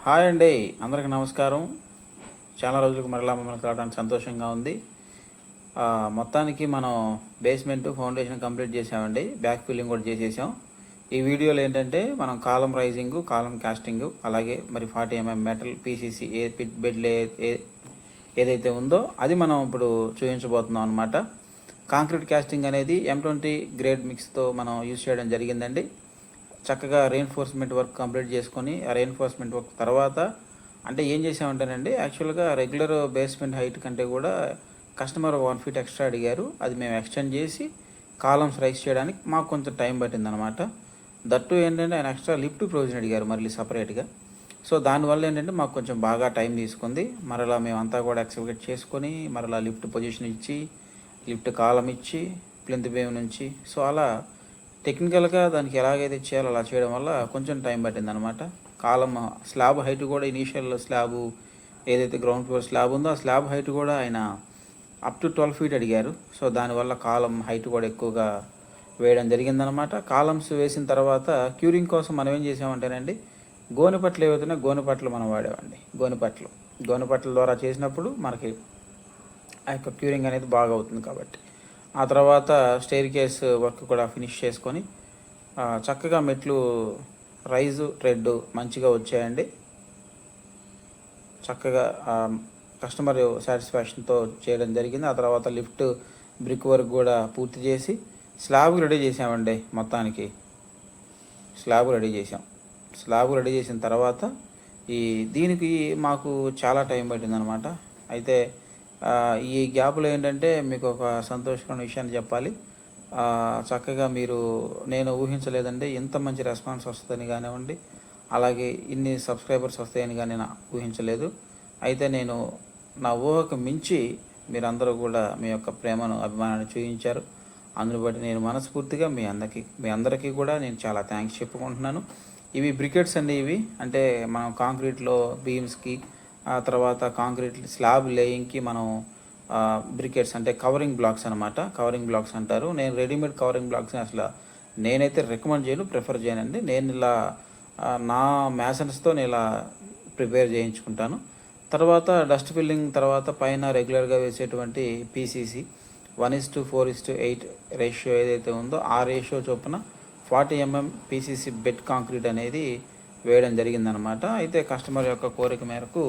Hi అండి, అందరికి నమస్కారం. చాలా రోజులకు మరలా మిమ్మల్ని కలవడానికి సంతోషంగా ఉంది. మొత్తానికి మనం బేస్మెంట్ ఫౌండేషన్ కంప్లీట్ చేసామండి. బ్యాక్ ఫిల్లింగ్ కూడా చేసేసాం. ఈ వీడియోలో ఏంటంటే మనం కాలం రైజింగ్, కాలం కాస్టింగ్, అలాగే మరి 40 mm metal PCC pit bed ఏదైతే ఉందో అది మనం ఇప్పుడు చూపించబోతున్నాం అనమాట. కాంక్రీట్ కాస్టింగ్ అనేది M20 గ్రేడ్ మిక్స్తో మనం యూజ్ చేయడం జరిగిందండి. చక్కగా రెయిన్ఫోర్స్మెంట్ వర్క్ కంప్లీట్ చేసుకొని ఆ రెయిన్ఫోర్స్మెంట్ వర్క్ తర్వాత అంటే ఏం చేసామంటేనండి, యాక్చువల్గా రెగ్యులర్ బేస్మెంట్ హైట్ కంటే కూడా కస్టమర్ 1 feet ఎక్స్ట్రా అడిగారు. అది మేము ఎక్స్టెండ్ చేసి కాలమ్స్ రైస్ చేయడానికి మాకు కొంచెం టైం పట్టిందనమాట. దట్టు ఏంటంటే ఆయన ఎక్స్ట్రా లిఫ్ట్ ప్రొవిజన్ అడిగారు మళ్ళీ సపరేట్గా. సో దానివల్ల ఏంటంటే మాకు కొంచెం బాగా టైం తీసుకుంది. మరలా మేమంతా కూడా ఎక్స్పెక్ట్ చేసుకొని మరలా లిఫ్ట్ పొజిషన్ ఇచ్చి, లిఫ్ట్ కాలం ఇచ్చి, ప్లింత్ బేమ్ నుంచి సో అలా టెక్నికల్గా దానికి ఎలాగైతే చేయాలో అలా చేయడం వల్ల కొంచెం టైం పట్టిందనమాట. కాలం స్లాబ్ హైట్ కూడా ఇనీషియల్ స్లాబ్ ఏదైతే గ్రౌండ్ ఫ్లోర్ స్లాబ్ ఉందో ఆ స్లాబ్ హైట్ కూడా ఆయన అప్ టు 12 feet అడిగారు. సో దానివల్ల కాలం హైట్ కూడా ఎక్కువగా వేయడం జరిగిందనమాట. కాలమ్స్ వేసిన తర్వాత క్యూరింగ్ కోసం మనం ఏం చేసామంటేనండి, గోనెపట్లు ఏవైతున్నాయో గోనెపట్లు మనం వాడేవండి. గోనెపట్ల ద్వారా చేసినప్పుడు మనకి ఆ యొక్క క్యూరింగ్ అనేది బాగా అవుతుంది కాబట్టి. ఆ తర్వాత స్టెయిర్ కేస్ వర్క్ కూడా ఫినిష్ చేసుకొని చక్కగా మెట్లు రైజు ట్రెడ్ మంచిగా వచ్చాయండి. చక్కగా కస్టమర్ సాటిస్ఫాక్షన్తో చేయడం జరిగింది. ఆ తర్వాత లిఫ్ట్ బ్రిక్ వర్క్ కూడా పూర్తి చేసి స్లాబ్ రెడీ చేసామండి. మొత్తానికి స్లాబ్ రెడీ చేసిన తర్వాత దీనికి మాకు చాలా టైం పట్టిందనమాట. అయితే ఈ గ్యాప్లో ఏంటంటే మీకు ఒక సంతోషకరమైన విషయాన్ని చెప్పాలి. చక్కగా నేను ఊహించలేదండి ఇంత మంచి రెస్పాన్స్ వస్తుందని కానివ్వండి, అలాగే ఇన్ని సబ్స్క్రైబర్స్ వస్తాయని కానీ నేను ఊహించలేదు. అయితే నేను నా ఊహకు మించి మీరందరూ కూడా మీ యొక్క ప్రేమను, అభిమానాన్ని చూపించారు. అందుని బట్టి నేను మనస్ఫూర్తిగా మీ అందరికీ కూడా నేను చాలా థ్యాంక్స్ చెప్పుకుంటున్నాను. ఇవి బ్రికెట్స్ అండి. ఇవి అంటే మనం కాంక్రీట్లో బీమ్స్కి, ఆ తర్వాత కాంక్రీట్ స్లాబ్ లేయింగ్కి మనం బ్రికెట్స్ అంటే కవరింగ్ బ్లాక్స్ అనమాట. కవరింగ్ బ్లాక్స్ అంటారు. నేను రెడీమేడ్ కవరింగ్ బ్లాక్స్ని అసలు నేనైతే రికమెండ్ చేయను, ప్రిఫర్ చేయనండి. నేను ఇలా నా మ్యాసన్స్తో నేను ఇలా ప్రిపేర్ చేయించుకుంటాను. తర్వాత డస్ట్ ఫిల్లింగ్ తర్వాత పైన రెగ్యులర్గా వేసేటువంటి పీసీసీ 1:4:8 రేషియో ఏదైతే ఉందో ఆ రేషియో చొప్పున 40 mm పీసీసీ బెడ్ కాంక్రీట్ అనేది వేయడం జరిగిందనమాట. అయితే కస్టమర్ యొక్క కోరిక మేరకు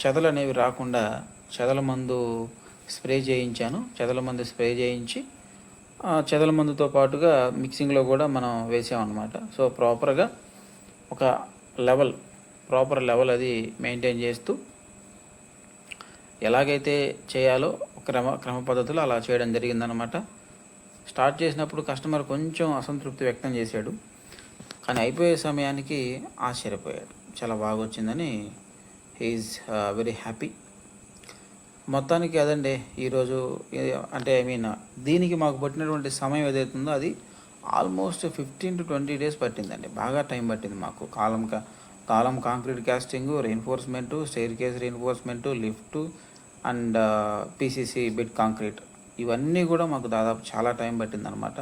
చెదలు అనేవి రాకుండా చెదల మందు స్ప్రే చేయించాను. చెదల మందు స్ప్రే చేయించి చెదల మందుతో పాటుగా మిక్సింగ్లో కూడా మనం వేసామన్నమాట. సో ఒక ప్రాపర్ లెవెల్ అది మెయింటైన్ చేస్తూ ఎలాగైతే చేయాలో క్రమ పద్ధతిలో అలా చేయడం జరిగిందనమాట. స్టార్ట్ చేసినప్పుడు కస్టమర్ కొంచెం అసంతృప్తి వ్యక్తం చేశాడు, కానీ అయిపోయే సమయానికి ఆశ్చర్యపోయాడు. చాలా బాగా వచ్చిందని హీఈస్ వెరీ హ్యాపీ. మొత్తానికి అదండి ఈరోజు. అంటే దీనికి మాకు పట్టినటువంటి సమయం ఏదైతుందో అది ఆల్మోస్ట్ 15 to 20 days పట్టిందండి. బాగా టైం పట్టింది మాకు. Column concrete casting, reinforcement, staircase reinforcement, lift and PCC bed concrete ఇవన్నీ కూడా మాకు దాదాపు చాలా టైం పట్టిందనమాట.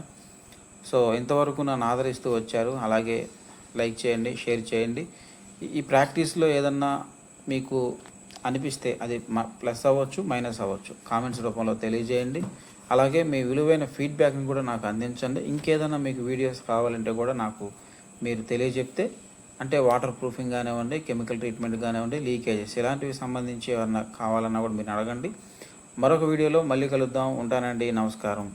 సో ఇంతవరకు నన్ను ఆదరిస్తూ వచ్చారు. అలాగే లైక్ చేయండి, షేర్ చేయండి. ఈ ప్రాక్టీస్లో ఏదన్నా మీకు అనిపిస్తే అది ప్లస్ అవ్వచ్చు, మైనస్ అవ్వచ్చు, కామెంట్స్ రూపంలో తెలియజేయండి. అలాగే మీ విలువైన ఫీడ్బ్యాక్ని కూడా నాకు అందించండి. ఇంకేదైనా మీకు వీడియోస్ కావాలంటే కూడా నాకు మీరు తెలియజెప్తే, అంటే వాటర్ ప్రూఫింగ్ కానివ్వండి, కెమికల్ ట్రీట్మెంట్ కానివ్వండి, లీకేజెస్ ఇలాంటివి సంబంధించి ఏమన్నా కావాలన్నా కూడా మీరు అడగండి. మరొక వీడియోలో మళ్ళీ కలుద్దాం. ఉంటానండి. నమస్కారం.